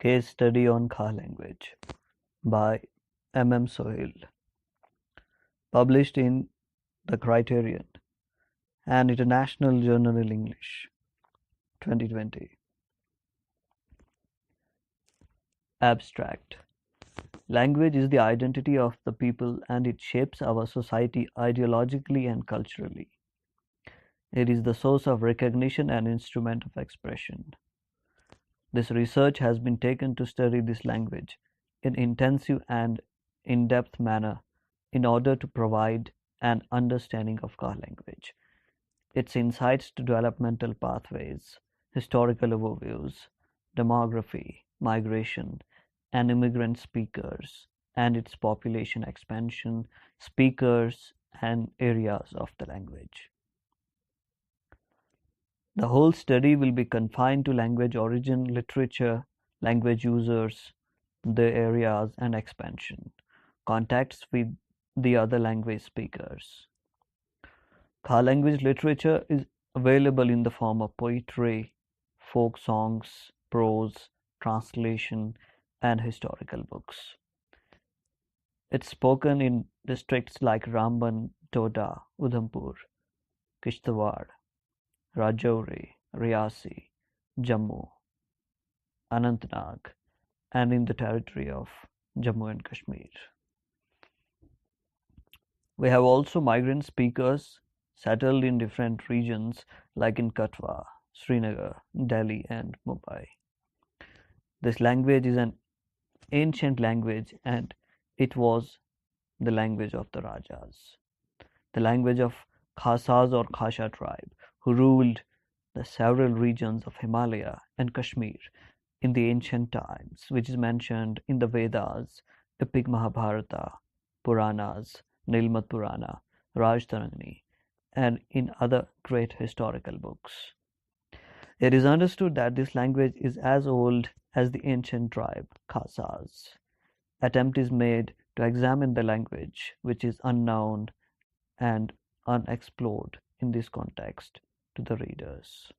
Case Study on Khah Language by MM Sohil, published in The Criterion, an international journal in English, 2020. Abstract. Language is the identity of the people and it shapes our society ideologically and culturally. It is the source of recognition and instrument of expression. This research has been taken to study this language in intensive and in-depth manner in order to provide an understanding of Khah language, its insights to developmental pathways, historical overviews, demography, migration, and immigrant speakers, and its population expansion, speakers, and areas of the language. The whole study will be confined to language origin, literature, language users, the areas, and expansion, contacts with the other language speakers. Khah language literature is available in the form of poetry, folk songs, prose, translation, and historical books. It's spoken in districts like Ramban, Doda, Udhampur, Kishtawar, Rajouri, Riyasi, Jammu, Anantnag, and in the territory of Jammu and Kashmir. We have also migrant speakers settled in different regions like in Katwa, Srinagar, Delhi, and Mumbai. This language is an ancient language and it was the language of the Rajas, the language of Khasas or Khasha tribe, who ruled the several regions of Himalaya and Kashmir in the ancient times, which is mentioned in the Vedas, epic Mahabharata, Puranas, Nilmat Purana, Rajtarangani, and in other great historical books. It is understood that this language is as old as the ancient tribe Khasas. Attempt is made to examine the language, which is unknown and unexplored in this context, to the readers.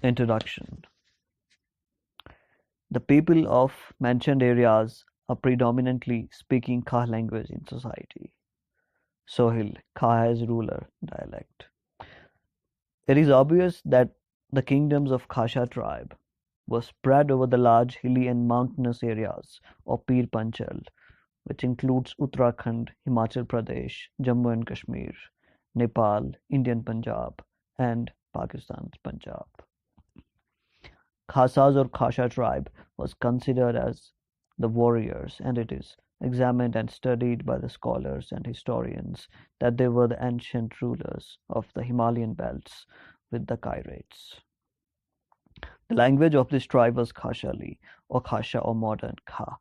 Introduction. The people of mentioned areas are predominantly speaking Khah language in society. Sohil, Khah as ruler dialect. It is obvious that the kingdoms of Khasha tribe were spread over the large hilly and mountainous areas of Pir Panchal, which includes Uttarakhand, Himachal Pradesh, Jammu and Kashmir, Nepal, Indian Punjab, and Pakistan's Punjab. Khasas or Khasha tribe was considered as the warriors, and it is examined and studied by the scholars and historians that they were the ancient rulers of the Himalayan belts with the Kairates. The language of this tribe was Khashali or Khasha or modern Khah,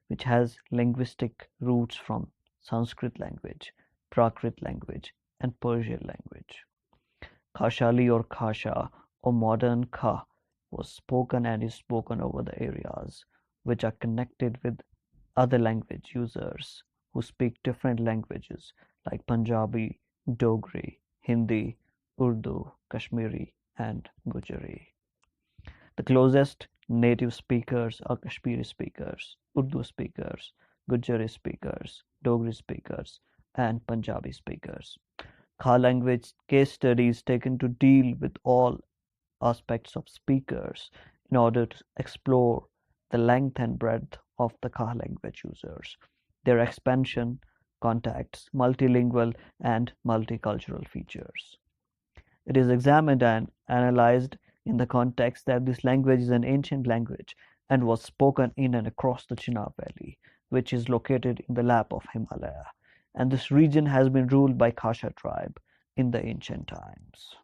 which has linguistic roots from Sanskrit language, Prakrit language, and Persian language. Khashali or Khasha or modern Khah was spoken and is spoken over the areas which are connected with other language users who speak different languages like Punjabi, Dogri, Hindi, Urdu, Kashmiri, and Gujari. The closest native speakers are Kashmiri speakers, Urdu speakers, Gujari speakers, Dogri speakers, and Punjabi speakers. Khah language case studies taken to deal with all aspects of speakers in order to explore the length and breadth of the Khah language users, their expansion, contacts, multilingual and multicultural features. It is examined and analyzed in the context that this language is an ancient language and was spoken in and across the Chenab Valley, which is located in the lap of Himalaya, and this region has been ruled by Khasha tribe in the ancient times.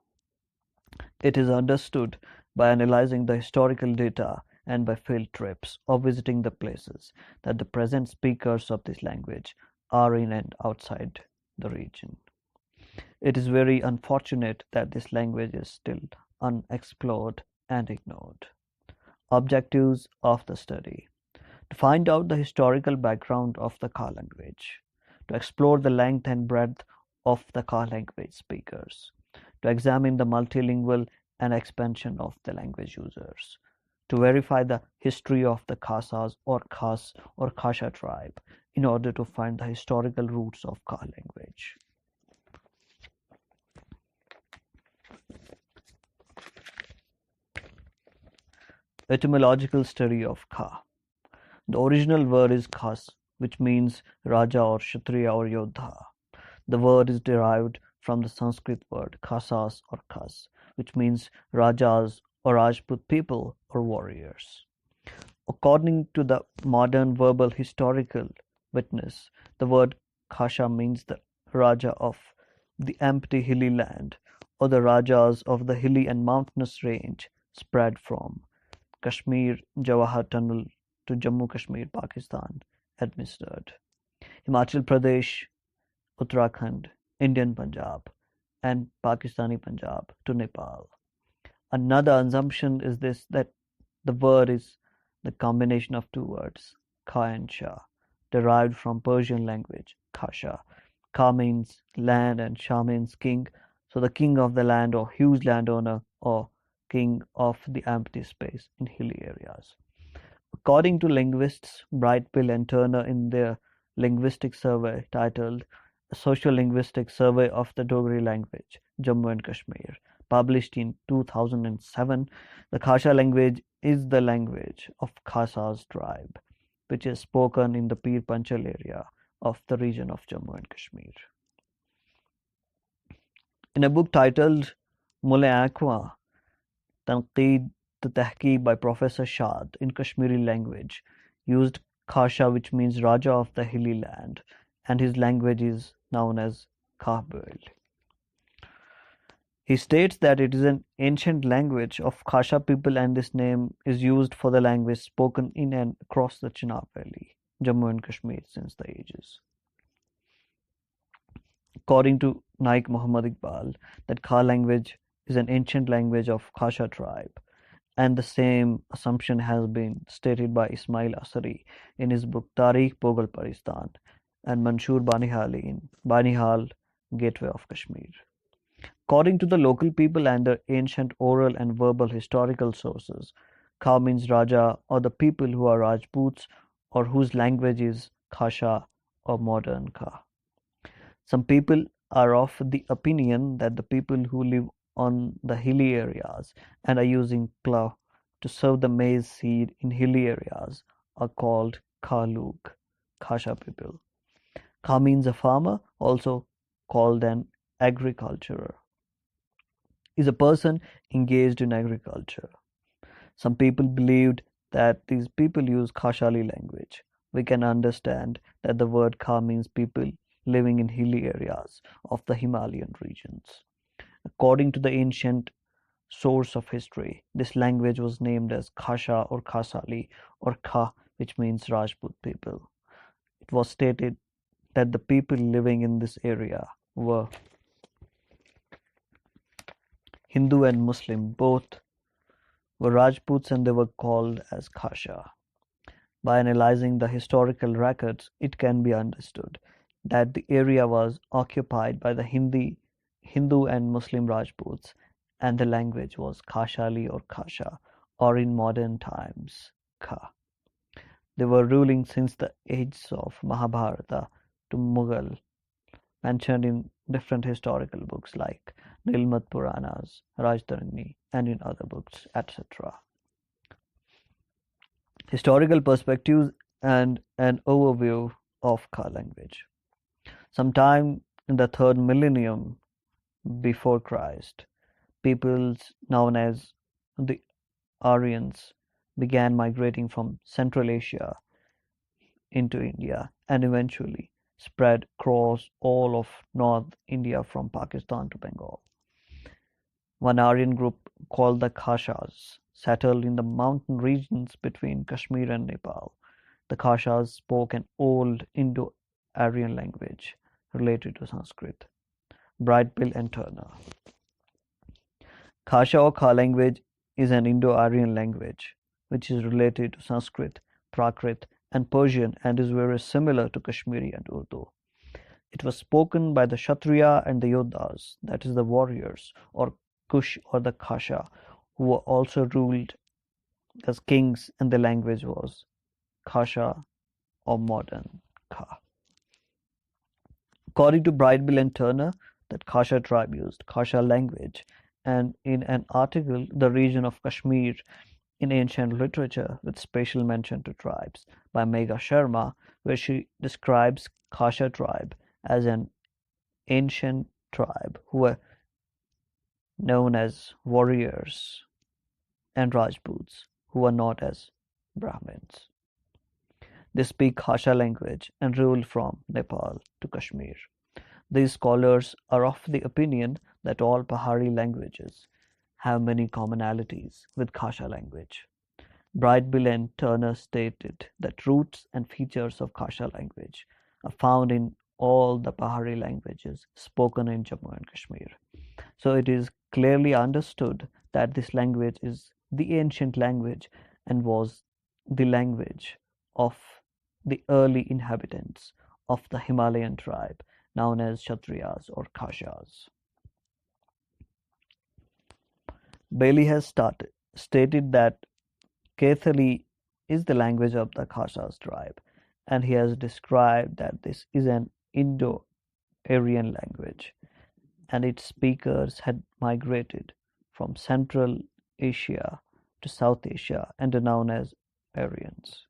It is understood by analyzing the historical data and by field trips or visiting the places that the present speakers of this language are in and outside the region. It is very unfortunate that this language is still unexplored and ignored. Objectives of the study: to find out the historical background of the Khah language, to explore the length and breadth of the Khah language speakers, to examine the multilingual and expansion of the language users, to verify the history of the Khasas or Khas or Khasha tribe in order to find the historical roots of Khah language. Etymological study of Khah. The original word is Khas, which means Raja or Kshatriya or Yodha. The word is derived from the Sanskrit word Khasas or Khas, which means Rajas or Rajput people or warriors. According to the modern verbal historical witness, the word Khasha means the Raja of the empty hilly land, or the Rajas of the hilly and mountainous range spread from Kashmir Jawahar Tunnel to Jammu Kashmir, Pakistan, administered. Himachal Pradesh, Uttarakhand, Indian Punjab, and Pakistani Punjab to Nepal. Another assumption is this that the word is the combination of two words, Kha and Shah, derived from Persian language, Khasha. Kha means land and Shah means king, so the king of the land or huge landowner or king of the empty space in hilly areas. According to linguists Brightpill and Turner in their linguistic survey titled A Socio-Linguistic Survey of the Dogri Language, Jammu and Kashmir, published in 2007, the Khasha language is the language of Khasas tribe, which is spoken in the Pir Panchal area of the region of Jammu and Kashmir. In a book titled Mule Aqua, Tanqeed the Tahqiq by Professor Shad in Kashmiri language used Khasha, which means Raja of the hilly land, and his language is known as Khah World. He states that it is an ancient language of Khasha people and this name is used for the language spoken in and across the Chenab Valley, Jammu and Kashmir since the ages. According to Naik Muhammad Iqbal, that Khah language is an ancient language of Khasha tribe, and the same assumption has been stated by Ismail Asari in his book Tarikh Pogal Paristan and Mansoor Banihali in Banihal, Gateway of Kashmir. According to the local people and their ancient oral and verbal historical sources, Kha means Raja or the people who are Rajputs or whose language is Khasha or modern Kha. Some people are of the opinion that the people who live on the hilly areas and are using plough to sow the maize seed in hilly areas are called Khalug, Khasha people. Kha means a farmer, also called an agriculturer, is a person engaged in agriculture. Some people believed that these people use Khashali language. We can understand that the word Kha means people living in hilly areas of the Himalayan regions. According to the ancient source of history, this language was named as Khasha or Khasali or Kha, which means Rajput people. It was stated that the people living in this area were Hindu and Muslim, both were Rajputs and they were called as Khasha. By analyzing the historical records, it can be understood that the area was occupied by the Hindu and Muslim Rajputs and the language was Khashali or Khasha, or in modern times, Kha. They were ruling since the ages of Mahabharata to Mughal, mentioned in different historical books like Nilmat Puranas, Rajtarani, and in other books, etc. Historical perspectives and an overview of Khah language. Sometime in the 3rd millennium before Christ, peoples known as the Aryans began migrating from Central Asia into India and eventually spread across all of North India from Pakistan to Bengal. One Aryan group called the Khashas settled in the mountain regions between Kashmir and Nepal. The Khashas spoke an old Indo-Aryan language related to Sanskrit. Brightpill and Turner. Khasha or Khah language is an Indo-Aryan language which is related to Sanskrit, Prakrit, and Persian and is very similar to Kashmiri and Urdu. It was spoken by the Kshatriya and the Yodhas, that is the warriors, or Kush or the Khasha, who were also ruled as kings, and the language was Khasha or modern Khah. According to Brightbill and Turner, that Khasha tribe used Khasha language, and in an article, The Region of Kashmir in Ancient Literature, with special mention to tribes, by Megha Sharma, where she describes Khasha tribe as an ancient tribe who were known as warriors and Rajputs, who were not as Brahmins. They speak Khasha language and rule from Nepal to Kashmir. These scholars are of the opinion that all Pahari languages have many commonalities with Khasha language. Brightbill and Turner stated that roots and features of Khasha language are found in all the Pahari languages spoken in Jammu and Kashmir. So it is clearly understood that this language is the ancient language and was the language of the early inhabitants of the Himalayan tribe known as Kshatriyas or Khashas. Bailey has stated that Kathali is the language of the Khashas tribe, and he has described that this is an Indo-Aryan language, and its speakers had migrated from Central Asia to South Asia and are known as Aryans.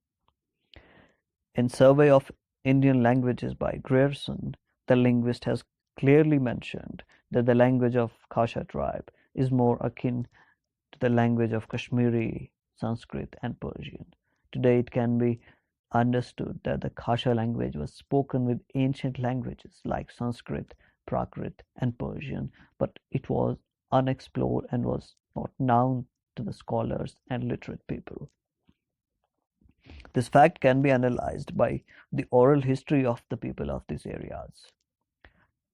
In Survey of Indian Languages by Grierson, the linguist has clearly mentioned that the language of Khasha tribe is more akin to the language of Kashmiri, Sanskrit, and Persian. Today it can be understood that the Khasha language was spoken with ancient languages like Sanskrit, Prakrit, and Persian, but it was unexplored and was not known to the scholars and literate people. This fact can be analyzed by the oral history of the people of these areas.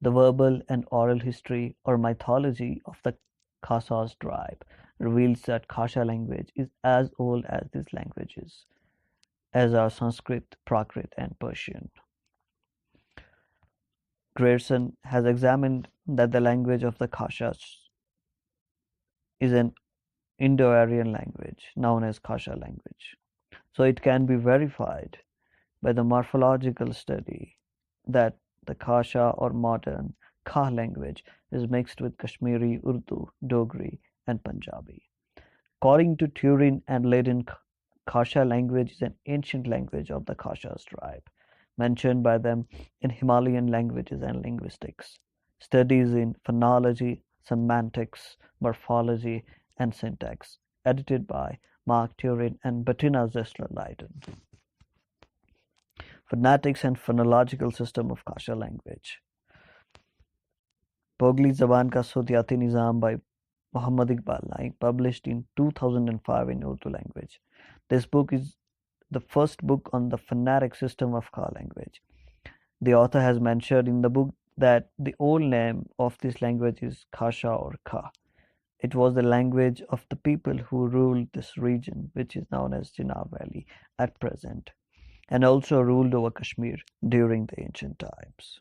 The verbal and oral history or mythology of the Khasas tribe reveals that Khasha language is as old as these languages, as are Sanskrit, Prakrit, and Persian. Grierson has examined that the language of the Khashas is an Indo-Aryan language known as Khasha language. So it can be verified by the morphological study that the Khasha or modern Khah language is mixed with Kashmiri, Urdu, Dogri, and Punjabi. According to Turin and Leiden, Khasha language is an ancient language of the Khashas tribe, mentioned by them in Himalayan languages and linguistics. Studies in phonology, semantics, morphology, and syntax, edited by Mark Turin and Bettina Zessler-Leiden. Phonetics and phonological system of Khasha language. Pogli Zaban Ka Sutiati Nizam by Muhammad Idrees Naik, published in 2005 in Urdu language. This book is the first book on the phonetic system of Khah language. The author has mentioned in the book that the old name of this language is Khasha or Khah. It was the language of the people who ruled this region, which is known as Jinnah Valley at present, and also ruled over Kashmir during the ancient times.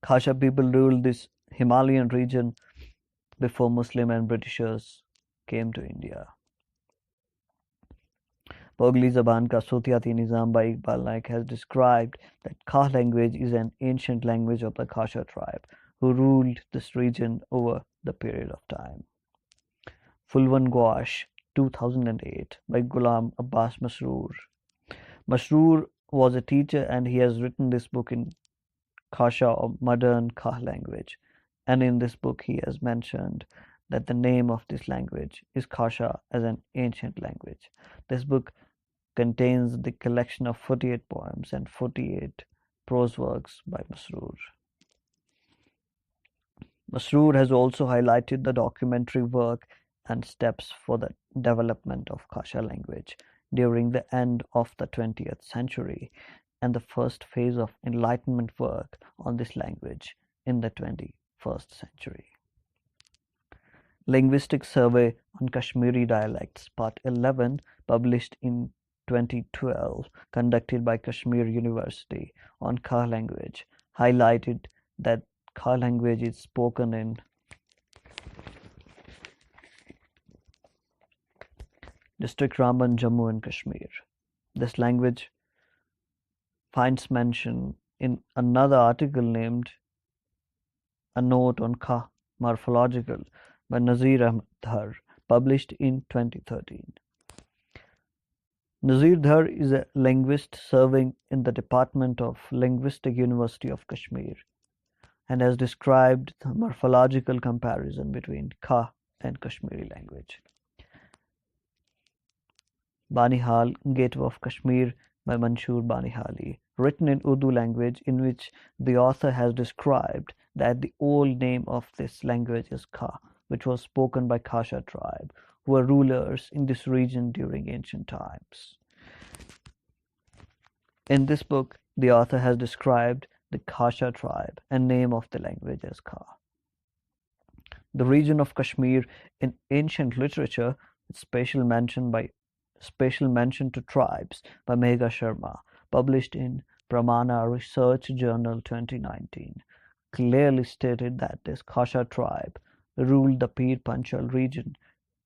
Khasha people ruled this Himalayan region before Muslim and Britishers came to India. Pogli Zaban Ka Sutiati Nizam by Iqbal Naik has described that Khah language is an ancient language of the Khasha tribe, who ruled this region over the period of time. Fulvan Gouache, 2008, by Ghulam Abbas Masroor. Masroor was a teacher and he has written this book in Khasha or modern Khah language. And in this book he has mentioned that the name of this language is Khasha as an ancient language. This book contains the collection of 48 poems and 48 prose works by Masroor. Masroor has also highlighted the documentary work and steps for the development of Khasha language during the end of the 20th century and the first phase of Enlightenment work on this language in the 21st century. Linguistic Survey on Kashmiri Dialects, Part 11, published in 2012 conducted by Kashmir University on Khah language highlighted that Khah language is spoken in District Raman, Jammu and Kashmir. This language finds mention in another article named A Note on Khah Morphological by Nazir Ahmed Dhar, published in 2013. Nazir Dhar is a linguist serving in the Department of Linguistic, University of Kashmir, and has described the morphological comparison between Khah and Kashmiri language. Banihal, Gateway of Kashmir by Mansoor Banihali, written in Urdu language, in which the author has described that the old name of this language is Khah, which was spoken by Khasha tribe, who were rulers in this region during ancient times. In this book, the author has described the Khasha tribe and name of the language as Khah. The region of Kashmir in ancient literature, special mention to tribes by Megha Sharma, published in Pramana Research Journal 2019, clearly stated that this Khasha tribe ruled the Pir Panchal region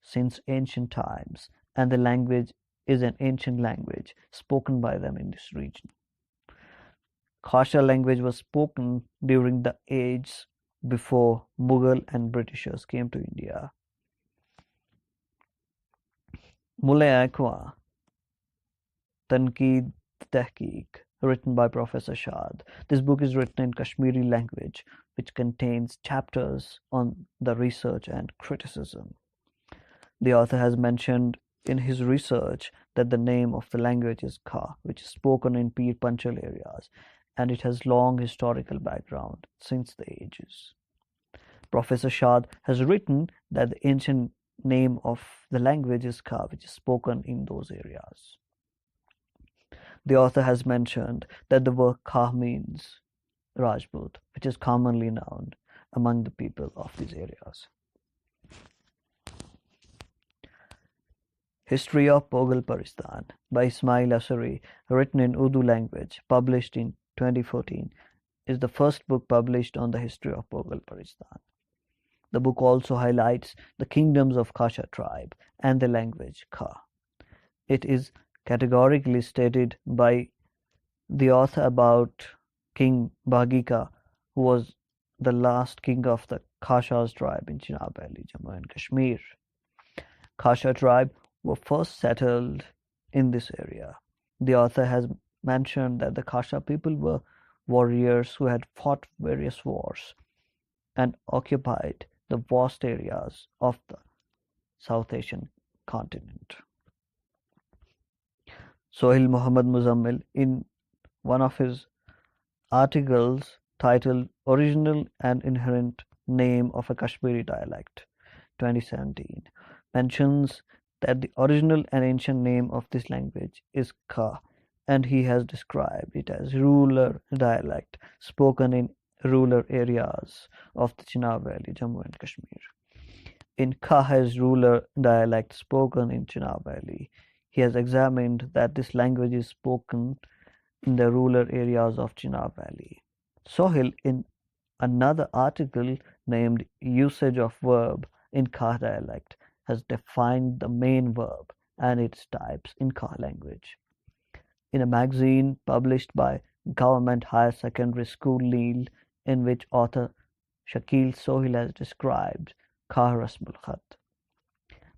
since ancient times, and the language is an ancient language spoken by them in this region. Khasha language was spoken during the age before Mughal and Britishers came to India. Mulay Akwa, Tanqeed Tehqiq, written by Professor Shad. This book is written in Kashmiri language, which contains chapters on the research and criticism. The author has mentioned in his research that the name of the language is Khah, which is spoken in Pir Panchal areas, and it has long historical background since the ages. Professor Shad has written that the ancient name of the language is Khah, which is spoken in those areas. The author has mentioned that the word Khah means Rajput, which is commonly known among the people of these areas. History of Pogal-Paristan by Ismail Asari, written in Urdu language, published in 2014, is the first book published on the history of Pogal-Paristan. The book also highlights the kingdoms of Khasha tribe and the language Khah. It is categorically stated by the author about King Bhagika, who was the last king of the Khashas tribe in Chenab Valley, Jammu and Kashmir. Khasha tribe were first settled in this area. The author has mentioned that the Khasha people were warriors who had fought various wars and occupied the vast areas of the South Asian continent. Sohil Muhammad Muzammil, in one of his articles titled Original and Inherent Name of a Kashmiri Dialect, 2017, mentions that the original and ancient name of this language is Khah, and he has described it as rural dialect spoken in rural areas of the Chenab Valley, Jammu and Kashmir. In Khah's rural dialect spoken in Chenab Valley, he has examined that this language is spoken in the rural areas of Chenab Valley. Sohil, in another article named Usage of Verb in Khah dialect, has defined the main verb and its types in Khah language. In a magazine published by Government Higher Secondary School Leel, in which author Shakil Sohil has described Khah Rasmul Khat.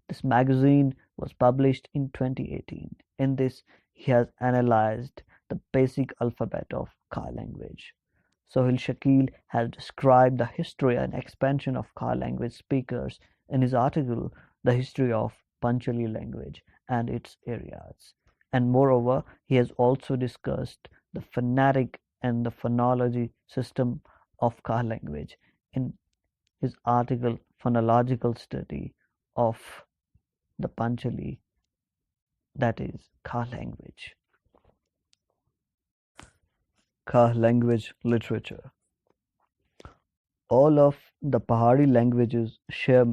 This magazine was published in 2018. In this, he has analyzed the basic alphabet of Khah language. Sohil Shakil has described the history and expansion of Khah language speakers in his article, The History of Panchali Language and Its Areas. And moreover, he has also discussed the phonetic and the phonology system of Khah language in his article, Phonological Study of the Panchali, that is, Khah language. Khah language literature. All of the Pahari languages share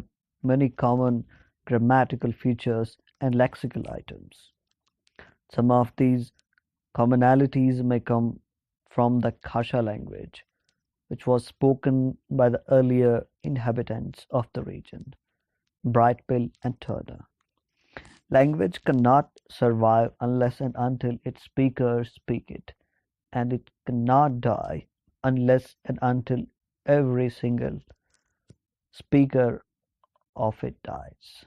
many common grammatical features and lexical items. Some of these commonalities may come from the Khasha language, which was spoken by the earlier inhabitants of the region, Brightpill and Turner. Language cannot survive unless and until its speakers speak it, and it cannot die unless and until every single speaker of it dies.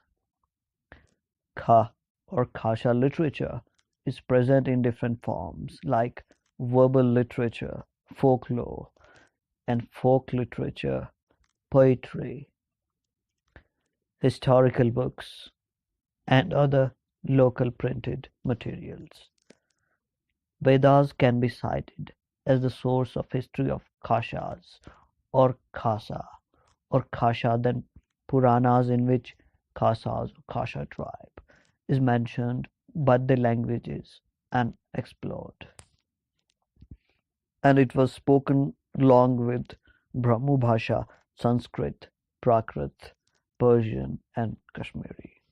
Khah or Khasha literature is present in different forms like verbal literature, folklore, and folk literature, poetry, historical books, and other local printed materials. Vedas can be cited as the source of history of Khashas or Khasa or Khasha, then Puranas in which Khasas or Khasha tribe is mentioned, but the language is unexplored. And it was spoken along with Brahmo Bhasha, Sanskrit, Prakrit, Persian, and Kashmiri.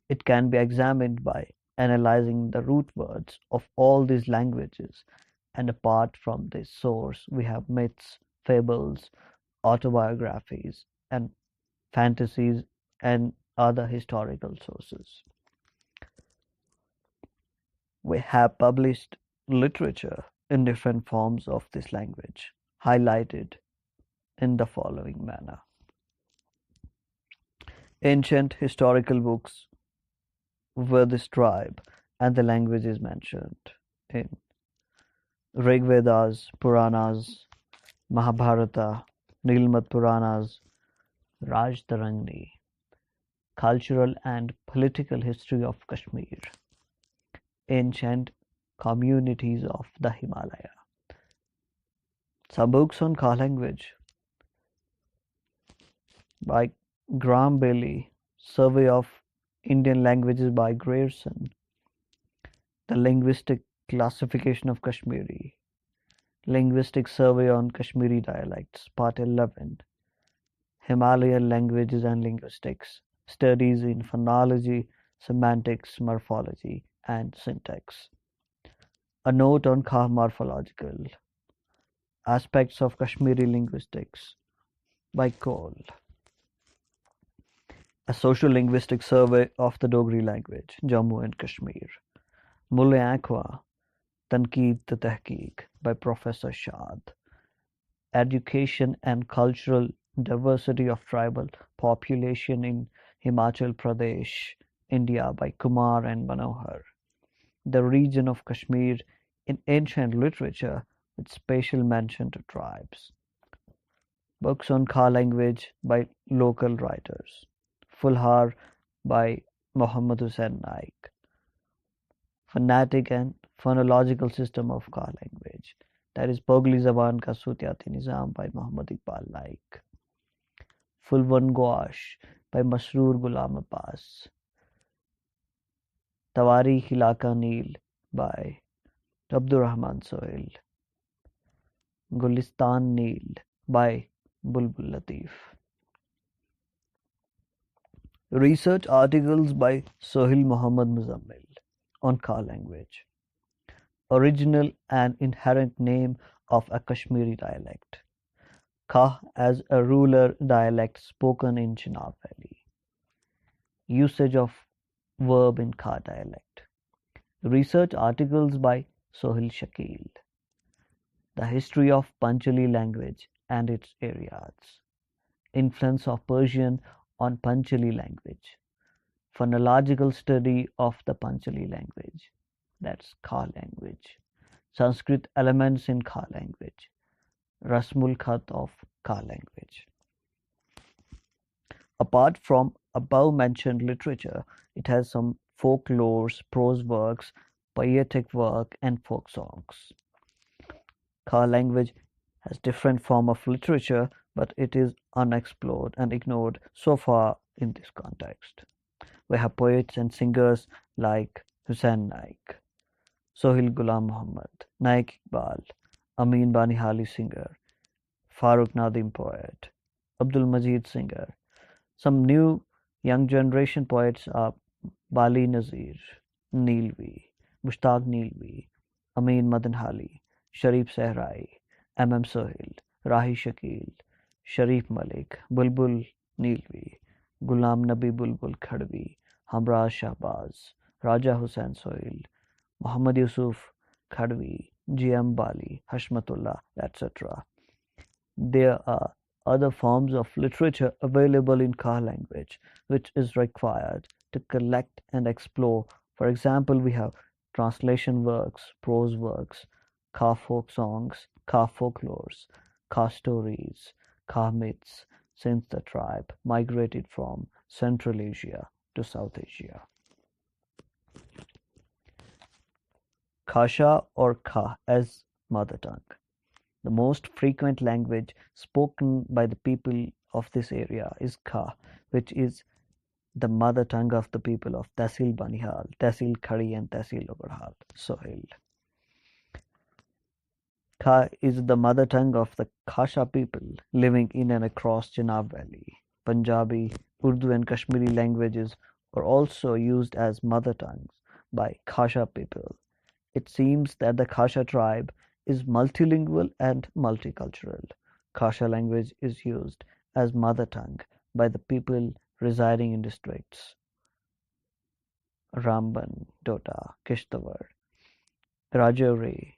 It can be examined by analyzing the root words of all these languages, and apart from this source, we have myths, fables, autobiographies, and fantasies, and other historical sources. We have published literature in different forms of this language, highlighted in the following manner. Ancient historical books where this tribe and the language is mentioned in Rig Vedas, Puranas, Mahabharata, Nilmat Puranas, Rajtarangni, cultural and political history of Kashmir, ancient communities of the Himalaya. Some books on Khah language by Graham Bailey, Survey of Indian Languages by Grierson, The Linguistic Classification of Kashmiri, Linguistic Survey on Kashmiri Dialects, Part 11, Himalayan Languages and Linguistics, Studies in Phonology, Semantics, Morphology, and Syntax. A Note on Khah Morphological Aspects of Kashmiri Linguistics by Cole. A Social Linguistic Survey of the Dogri Language, Jammu and Kashmir. Mulle Ankwa, Tanqeed Tahqiq by Professor Shad. Education and Cultural Diversity of Tribal Population in Himachal Pradesh, India by Kumar and Manohar. The region of Kashmir in ancient literature with special mention to tribes. Books on Khah language by local writers. Fulhar by Muhammad Idrees Naik. Phonetic and phonological system of Khah language. That is Pogli Zaban Ka Sutiyati Nizam by Muhammad Iqbal Naik. Fulvan Gouache by Masroor Ghulam Abbas. Tawarikh Ilaka Nil by Abdurrahman Sohil. Gulistan Nil by Bulbul Latif. Research articles by Sohil Muhammad Muzammil on Khah language. Original and inherent name of a Kashmiri dialect. Khah as a rural dialect spoken in Chenab Valley. Usage of verb in Khah dialect. Research articles by Sohil Shakil. The history of Panchali language and its areas. Influence of Persian on Panchali language. Phonological study of the Panchali language. That's Khah language. Sanskrit elements in Khah language. Rasmul Khat of Khah language. Apart from above mentioned literature, it has some folklores, prose works, poetic work, and folk songs. Khah language has different form of literature, but it is unexplored and ignored so far in this context. We have poets and singers like Hussain Naik, Sohil Ghulam Muhammad, Naik Iqbal, Amin Banihali singer, Farooq Nadim poet, Abdul Majid singer. Some new young generation poets are Bali Nazir, Neelvi, Mushtaq Nilvi, Amin Madanhali, Sharif Sehrai, MM Sohil, Rahi Shakil, Sharif Malik, Bulbul Nilvi, Ghulam Nabi Bulbul Khadwi, Hamraz Shahbaz, Raja Hussain Sohil, Muhammad Yusuf Khadwi, GM Bali, Hashmatullah, etc. There are other forms of literature available in Khah language, which is required to collect and explore. For example, we have translation works, prose works, Khah folk songs, Khah folklores, Khah stories, Khah myths, since the tribe migrated from Central Asia to South Asia. Khasha or Khah as mother tongue. The most frequent language spoken by the people of this area is Khah, which is the mother tongue of the people of Tehsil Banihal, Tehsil Khari and Tehsil Ugarhal, Sohil. Khah is the mother tongue of the Khasha people living in and across Chenab Valley. Punjabi, Urdu and Kashmiri languages are also used as mother tongues by Khasha people. It seems that the Khasha tribe is multilingual and multicultural. Khasha language is used as mother tongue by the people residing in districts Ramban, Dota, Kishtawar, Rajouri,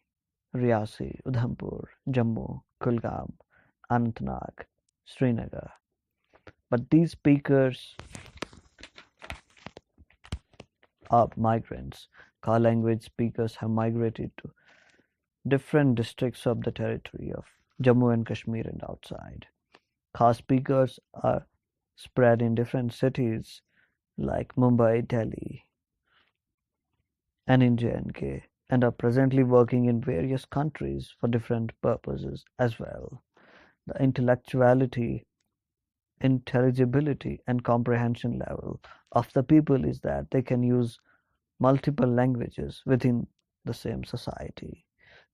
Riyasi, Udhampur, Jammu, Kulgam, Anantnag, Srinagar. But these speakers are migrants. Khah language speakers have migrated to different districts of the territory of Jammu and Kashmir and outside. Khas speakers are spread in different cities like Mumbai, Delhi, and in J&K, and are presently working in various countries for different purposes as well. The intelligibility, and comprehension level of the people is that they can use multiple languages within the same society.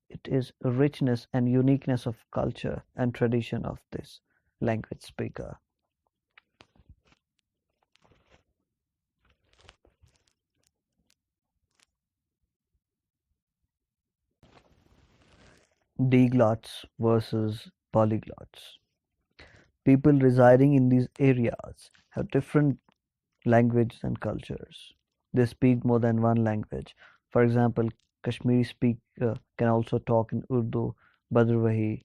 It is a richness and uniqueness of culture and tradition of this language speaker. Diglots versus polyglots. People residing in these areas have different languages and cultures. They speak more than one language. For example, Kashmiri speaker can also talk in Urdu, Badrawahi,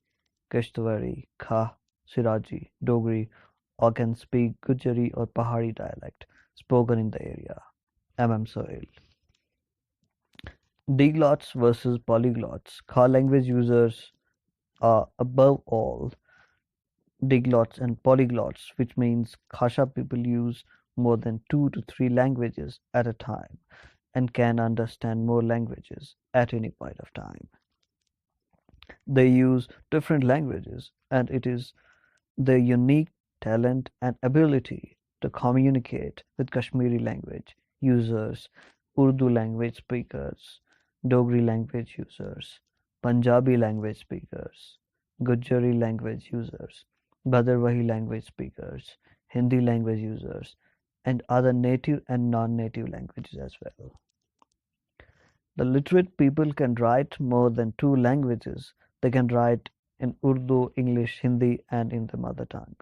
Kishtwari, Khah, Siraji, Dogri, or can speak Gujari or Pahari dialect spoken in the area. MM Sohil. Diglots versus polyglots. Khah language users are above all diglots and polyglots, which means Khasha people use more than 2 to 3 languages at a time and can understand more languages at any point of time. They use different languages, and it is their unique talent and ability to communicate with Kashmiri language users, Urdu language speakers, Dogri language users, Punjabi language speakers, Gujari language users, Bhadarwahi language speakers, Hindi language users, and other native and non-native languages as well. The literate people can write more than 2 languages. They can write in Urdu, English, Hindi, and in the mother tongue.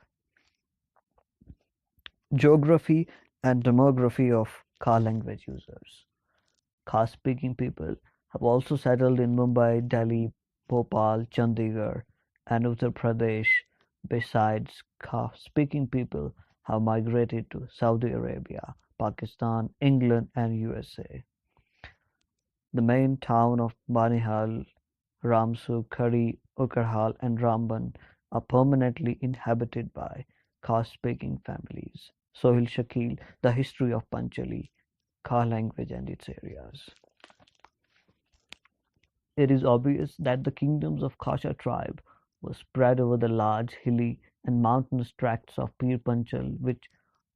Geography and demography of Khah language users. Khah speaking people have also settled in Mumbai, Delhi, Bhopal, Chandigarh, and Uttar Pradesh. Besides, Khah speaking people have migrated to Saudi Arabia, Pakistan, England, and USA. The main town of Banihal, Ramsu, Khari, Ukarhal, and Ramban are permanently inhabited by Khah speaking families. Sohil Shakil, The History of Panchali, Khah language and its areas. It is obvious that the kingdoms of Khasha tribe were spread over the large hilly and mountainous tracts of Pir Panchal, which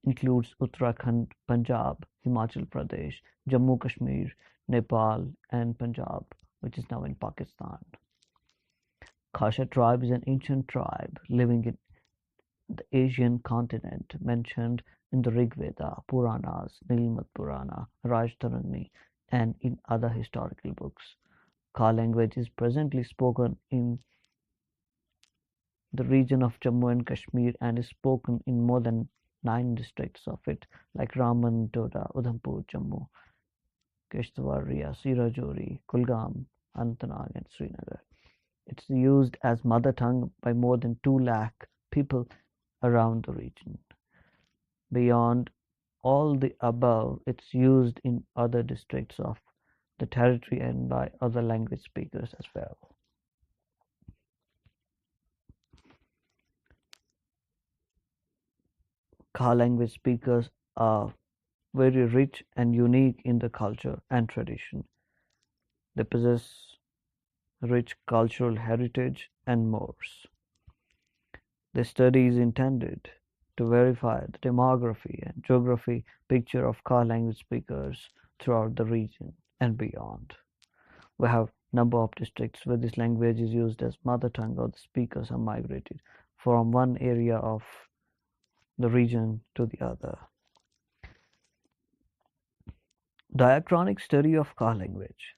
includes Uttarakhand, Punjab, Himachal Pradesh, Jammu Kashmir, Nepal, and Punjab, which is now in Pakistan. Khasha tribe is an ancient tribe living in the Asian continent mentioned in the Rig Veda, Puranas, Nilmad Purana, Rajtarani, and in other historical books. Khah language is presently spoken in the region of Jammu and Kashmir and is spoken in more than 9 districts of it, like Raman, Doda, Udhampur, Jammu, Kishtwar, Rias, Rajouri, Kulgam, Anantnag, and Srinagar. It's used as mother tongue by more than 2 lakh people around the region. Beyond all the above, it's used in other districts of the territory and by other language speakers as well. Khah language speakers are very rich and unique in the culture and tradition. They possess rich cultural heritage and mores. The study is intended to verify the demography and geography picture of Khah language speakers throughout the region and beyond. We have number of districts where this language is used as mother tongue or the speakers are migrated from one area of the region to the other. Diachronic study of Khah language.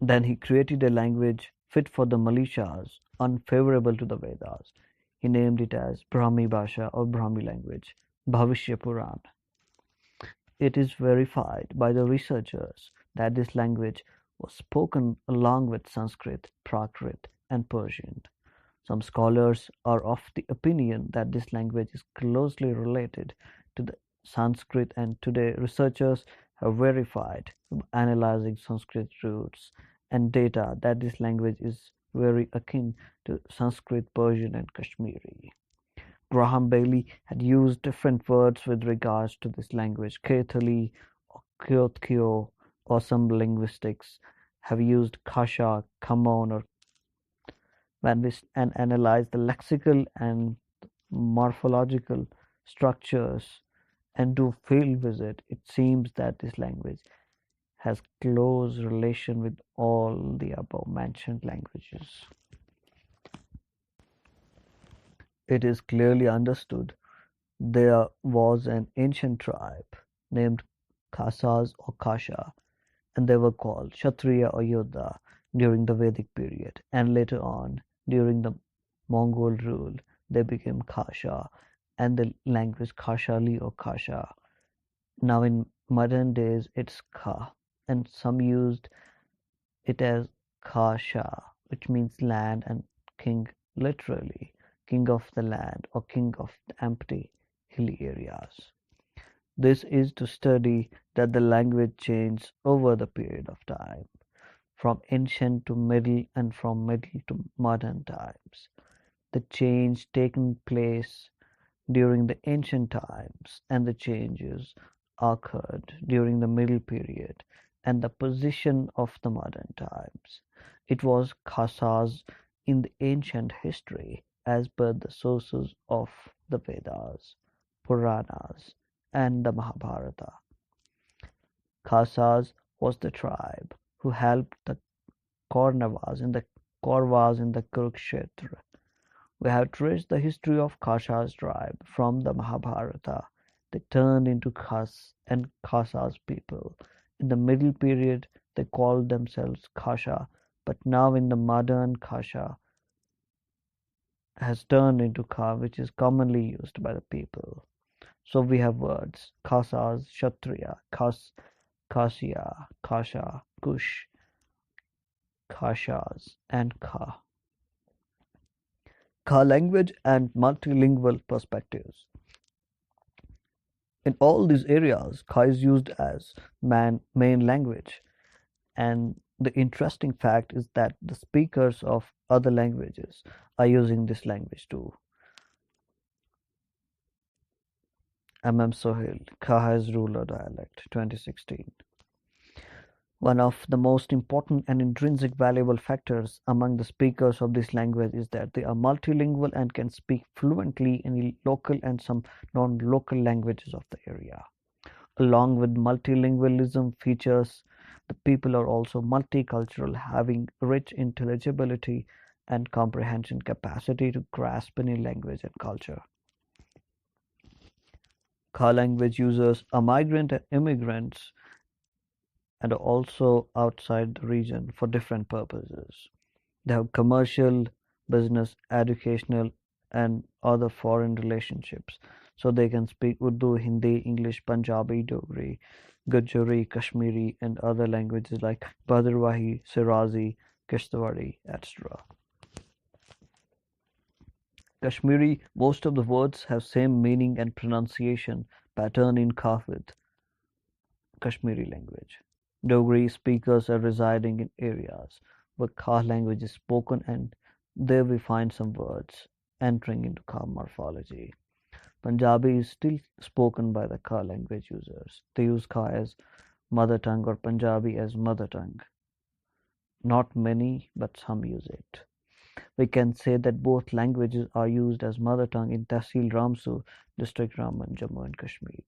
Then he created a language fit for the militias, unfavorable to the Vedas. He named it as Brahmi Bhasha or Brahmi language, Bhavishya Puran. It is verified by the researchers that this language was spoken along with Sanskrit, Prakrit, and Persian. Some scholars are of the opinion that this language is closely related to the Sanskrit, and today researchers have verified, analyzing Sanskrit roots and data, that this language is very akin to Sanskrit, Persian, and Kashmiri. Graham Bailey had used different words with regards to this language. Kathali or Kyotkyo or some linguistics have used Kasha, Kamon, or when we and analyze the lexical and morphological structures and do field visit, it seems that this language has close relation with all the above mentioned languages. It is clearly understood there was an ancient tribe named Khasas or Kasha, and they were called Kshatriya or Yodha during the Vedic period, and later on, during the Mongol rule, they became Kasha, and the language Khashali or Kasha. Now in modern days, it's Kha, and some used it as Kasha, which means land and king, literally, king of the land or king of the empty hilly areas. This is to study that the language changed over the period of time, from ancient to middle and from middle to modern times. The change taking place during the ancient times and the changes occurred during the middle period and the position of the modern times. It was Khasas in the ancient history as per the sources of the Vedas, Puranas, and the Mahabharata. Khasas was the tribe who helped the Kauravas in the Kurukshetra. We have traced the history of Khasas tribe from the Mahabharata. They turned into Khas and Khasas people. In the middle period, they called themselves Khasha, but now in the modern Khasha has turned into Kha, which is commonly used by the people. So we have words Khasas, Kshatriya, Khasya, Kasha, Kush, Khashas, and Kha. Khah language and multilingual perspectives. In all these areas, Khah is used as main language, and the interesting fact is that the speakers of other languages are using this language too. MM Sohil, Khah as Ruler Dialect, 2016. One of the most important and intrinsic valuable factors among the speakers of this language is that they are multilingual and can speak fluently in local and some non-local languages of the area. Along with multilingualism features, the people are also multicultural, having rich intelligibility and comprehension capacity to grasp any language and culture. Khah language users are migrant and immigrants and also outside the region for different purposes. They have commercial, business, educational, and other foreign relationships. So they can speak Urdu, Hindi, English, Punjabi, Dogri, Gujari, Kashmiri, and other languages like Bhadrawahi, Sirazi, Kishtwari, etc. Kashmiri, most of the words have same meaning and pronunciation pattern in Khah with Kashmiri language. Dogri speakers are residing in areas where Khah language is spoken, and there we find some words entering into Khah morphology. Punjabi is still spoken by the Khah language users. They use Khah as mother tongue or Punjabi as mother tongue. Not many, but some use it. We can say that both languages are used as mother tongue in Tehsil Ramsur, District Raman, Jammu and Kashmir.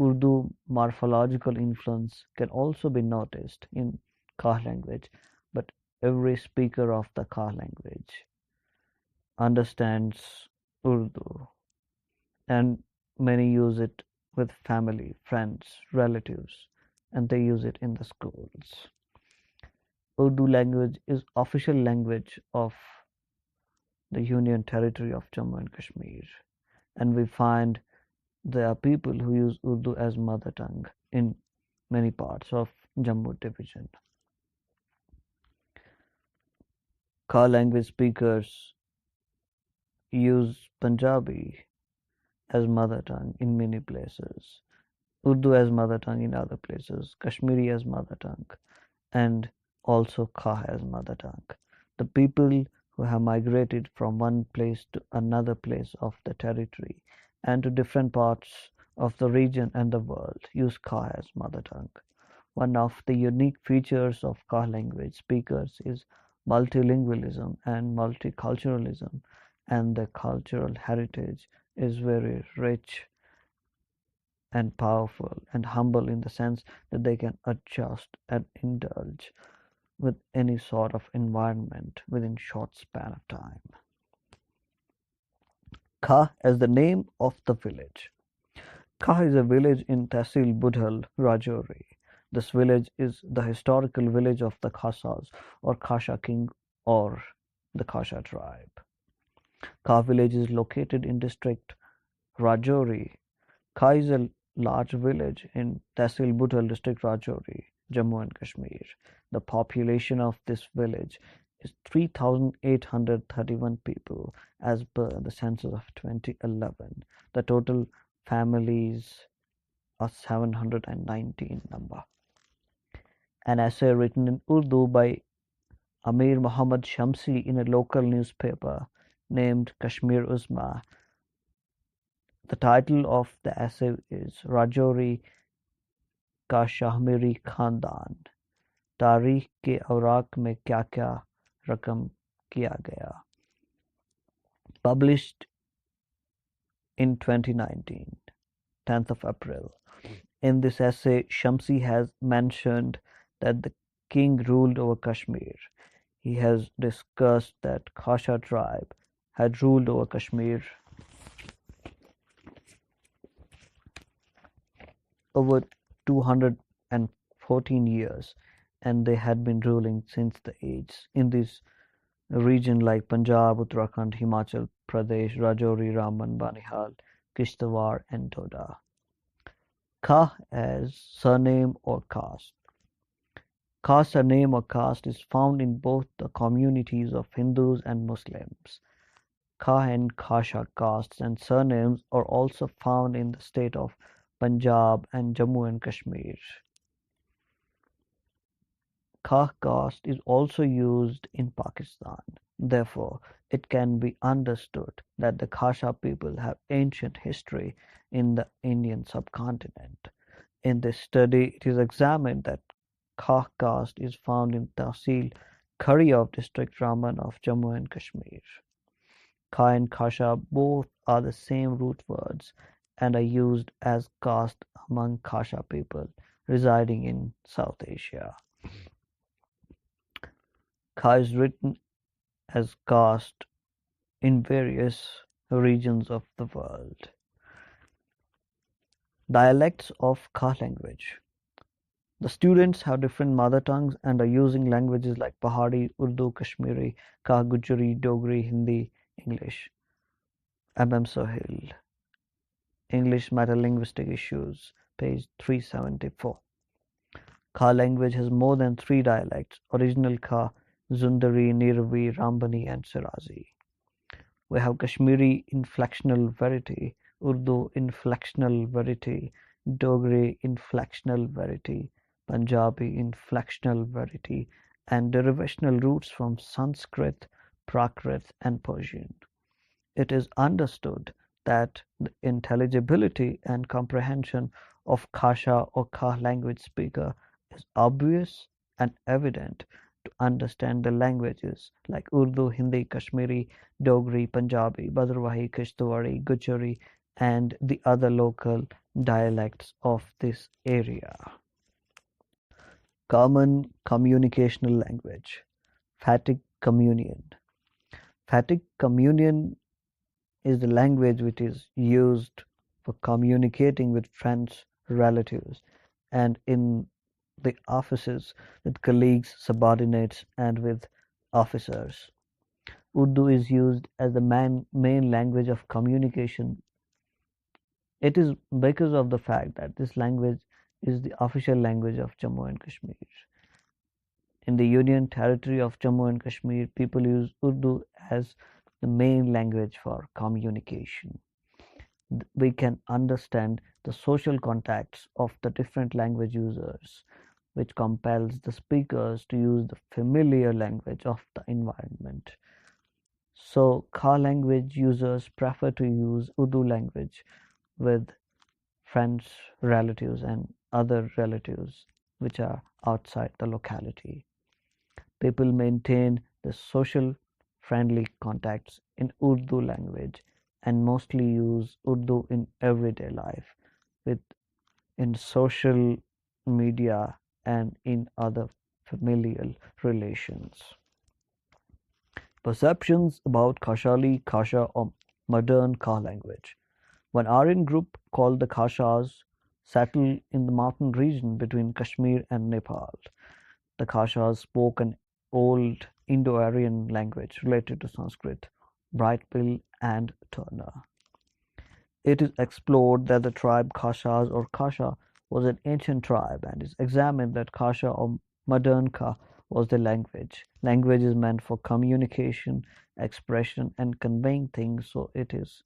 Urdu morphological influence can also be noticed in Khah language, but every speaker of the Khah language understands Urdu, and many use it with family, friends, relatives, and they use it in the schools. Urdu language is official language of the Union Territory of Jammu and Kashmir, and we find there are people who use Urdu as mother tongue in many parts of Jammu division. Khah language speakers use Punjabi as mother tongue in many places, Urdu as mother tongue in other places, Kashmiri as mother tongue, and also Khah as mother tongue. The people who have migrated from one place to another place of the territory and to different parts of the region and the world use Khah as mother tongue. One of the unique features of Khah language speakers is multilingualism and multiculturalism, and the cultural heritage is very rich and powerful and humble in the sense that they can adjust and indulge with any sort of environment within short span of time. Khah as the name of the village. Khah is a village in Tehsil Budhal, Rajouri. This village is the historical village of the Khasas or Khasha king or the Khasha tribe. Khah village is located in district Rajouri. Khah is a large village in Tehsil Budhal district Rajouri, Jammu and Kashmir. The population of this village is 3,831 people as per the census of 2011. The total families are 719 number. An essay written in Urdu by Amir Muhammad Shamsi in a local newspaper named Kashmir Uzma. The title of the essay is Rajouri का शाहमीरी खानदान, तारीख के औराक में क्या क्या रकम किया गया. Published in 2019, 10th of April. In this essay, Shamsi has mentioned that the king ruled over Kashmir. He has discussed that Khasha tribe had ruled over Kashmir over 214 years, and they had been ruling since the age in this region like Punjab, Uttarakhand, Himachal Pradesh, Rajouri, Raman, Banihal, Kishtwar, and Doda. Khah as surname or caste. Khah surname or caste is found in both the communities of Hindus and Muslims. Khah and Khasha castes and surnames are also found in the state of Punjab and Jammu and Kashmir. Khah caste is also used in Pakistan. Therefore, it can be understood that the Khasha people have ancient history in the Indian subcontinent. In this study, it is examined that Khah caste is found in Tehsil Khari of District Raman of Jammu and Kashmir. Khah and Khasha both are the same root words and are used as caste among Khasha people residing in South Asia. Khah is written as caste in various regions of the world. Dialects of Khah language. The students have different mother tongues and are using languages like Pahari, Urdu, Kashmiri, Khah, Gujari, Dogri, Hindi, English. MM Sohil, English Metalinguistic Issues, page 374. Khah language has more than 3 dialects: original Khah, Zundari, Niravi, Rambani, and Sirazi. We have Kashmiri inflectional variety, Urdu inflectional variety, Dogri inflectional variety, Punjabi inflectional variety, and derivational roots from Sanskrit, Prakrit, and Persian. It is understood that the intelligibility and comprehension of Khasha or Khah language speaker is obvious and evident to understand the languages like Urdu, Hindi, Kashmiri, Dogri, Punjabi, Bhadrawahi, Kishtwari, Gujari, and the other local dialects of this area. Common communicational language. Phatic communion. Phatic communion is the language which is used for communicating with friends, relatives, and in the offices with colleagues, subordinates, and with officers. Urdu is used as the main language of communication. It is because of the fact that this language is the official language of Jammu and Kashmir. In the Union Territory of Jammu and Kashmir, people use Urdu as the main language for communication. We can understand the social contacts of the different language users, which compels the speakers to use the familiar language of the environment. So, Khah language users prefer to use Urdu language with friends, relatives, and other relatives which are outside the locality. People maintain the social friendly contacts in Urdu language and mostly use Urdu in everyday life, with in social media and in other familial relations. Perceptions about Khashali, Khasha, or modern Khah language. One Aryan group called the Khashas settled in the mountain region between Kashmir and Nepal. The Khashas spoke an old Indo-Aryan language related to Sanskrit, Brightbill, and Turner. It is explored that the tribe Khashas or Kasha was an ancient tribe, and is examined that Kasha or modern Kha was the language. Language is meant for communication, expression, and conveying things, so it is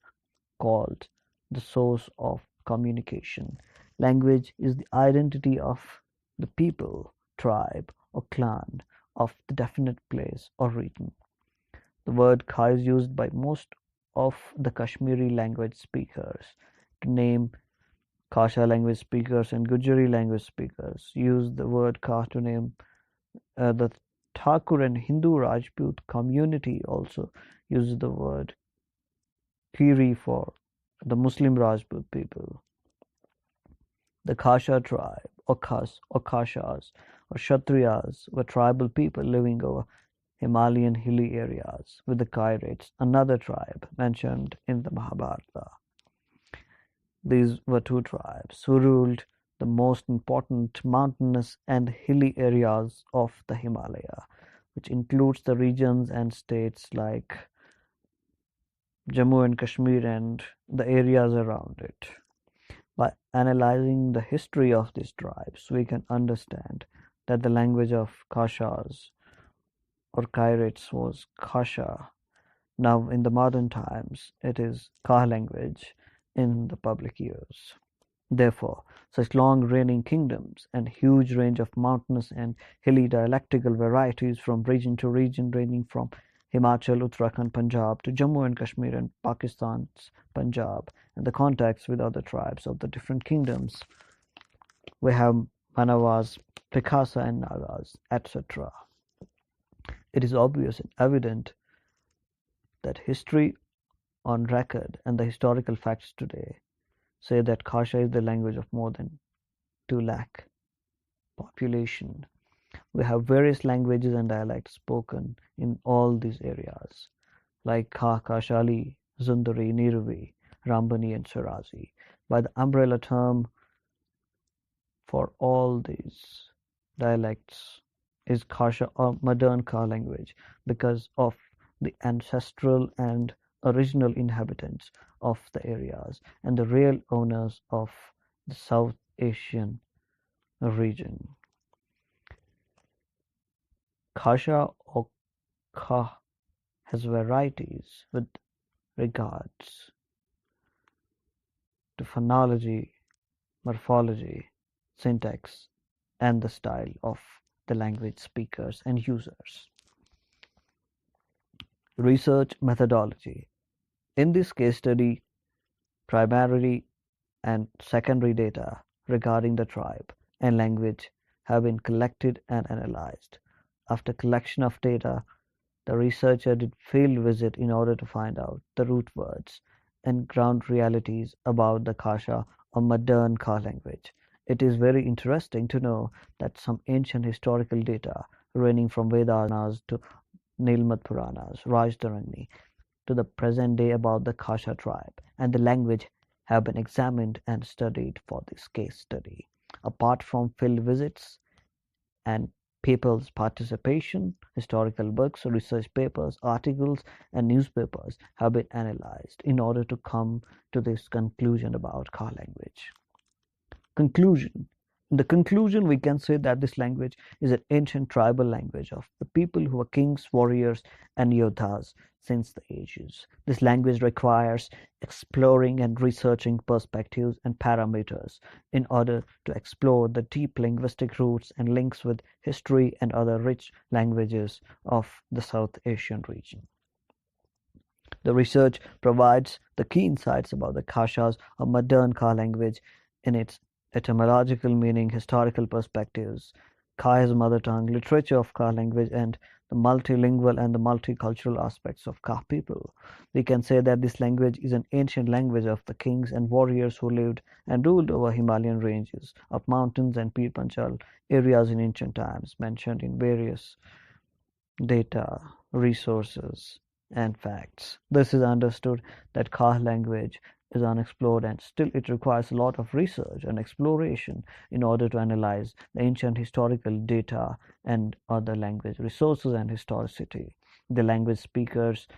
called the source of communication. Language is the identity of the people, tribe, or clan of the definite place or region. The word Kha is used by most of the Kashmiri language speakers to name Kasha language speakers, and Gujari language speakers use the word Kha to name the Thakur, and Hindu Rajput community also uses the word Kiri for the Muslim Rajput people. The Kasha tribe, or Khas, or Kashas, or Kshatriyas were tribal people living over Himalayan hilly areas with the Kairates, another tribe mentioned in the Mahabharata. These were two tribes who ruled the most important mountainous and hilly areas of the Himalaya, which includes the regions and states like Jammu and Kashmir and the areas around it. By analyzing the history of these tribes, we can understand that the language of Kashas or Kairates was Kasha. Now, in the modern times, it is Khah language in the public use. Therefore, such long reigning kingdoms and huge range of mountainous and hilly dialectical varieties from region to region, ranging from Himachal, Uttarakhand, Punjab to Jammu and Kashmir and Pakistan's Punjab, and the contacts with other tribes of the different kingdoms. We have Manawas, Pikasa, and Nagas, etc. It is obvious and evident that history on record and the historical facts today say that Kasha is the language of more than 2 lakh population. We have various languages and dialects spoken in all these areas, like Kha, Kashali, Zundari, Niravi, Rambani, and Sirazi. By the umbrella term for all these dialects is Khasha or modern Khah language because of the ancestral and original inhabitants of the areas and the real owners of the South Asian region. Khasha or Khah has varieties with regards to phonology, morphology, syntax, and the style of the language speakers and users. Research methodology. In this case study, primary and secondary data regarding the tribe and language have been collected and analyzed. After collection of data, the researcher did field visit in order to find out the root words and ground realities about the Khasha or modern Khah language. It is very interesting to know that some ancient historical data ranging from Vedas to Nilmad Puranas, Rajtarani, to the present day about the Khasha tribe and the language have been examined and studied for this case study. Apart from field visits and people's participation, historical books, research papers, articles, and newspapers have been analyzed in order to come to this conclusion about Khah language. Conclusion. In the conclusion, we can say that this language is an ancient tribal language of the people who were kings, warriors, and yodhas since the ages. This language requires exploring and researching perspectives and parameters in order to explore the deep linguistic roots and links with history and other rich languages of the South Asian region. The research provides the key insights about the Khashas of modern Khah language in its etymological meaning, historical perspectives, Khai's mother tongue, literature of Khah language, and the multilingual and the multicultural aspects of Khah people. We can say that this language is an ancient language of the kings and warriors who lived and ruled over Himalayan ranges of mountains and Pir Panchal areas in ancient times, mentioned in various data, resources, and facts. This is understood that Khah language is unexplored and still it requires a lot of research and exploration in order to analyze the ancient historical data and other language resources and historicity. The language speakers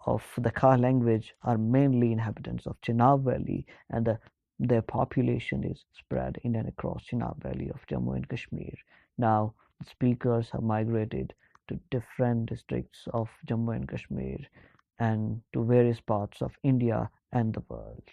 of the Khah language are mainly inhabitants of Chenab Valley and their population is spread in and across Chenab Valley of Jammu and Kashmir. Now, the speakers have migrated to different districts of Jammu and Kashmir and to various parts of India and the world.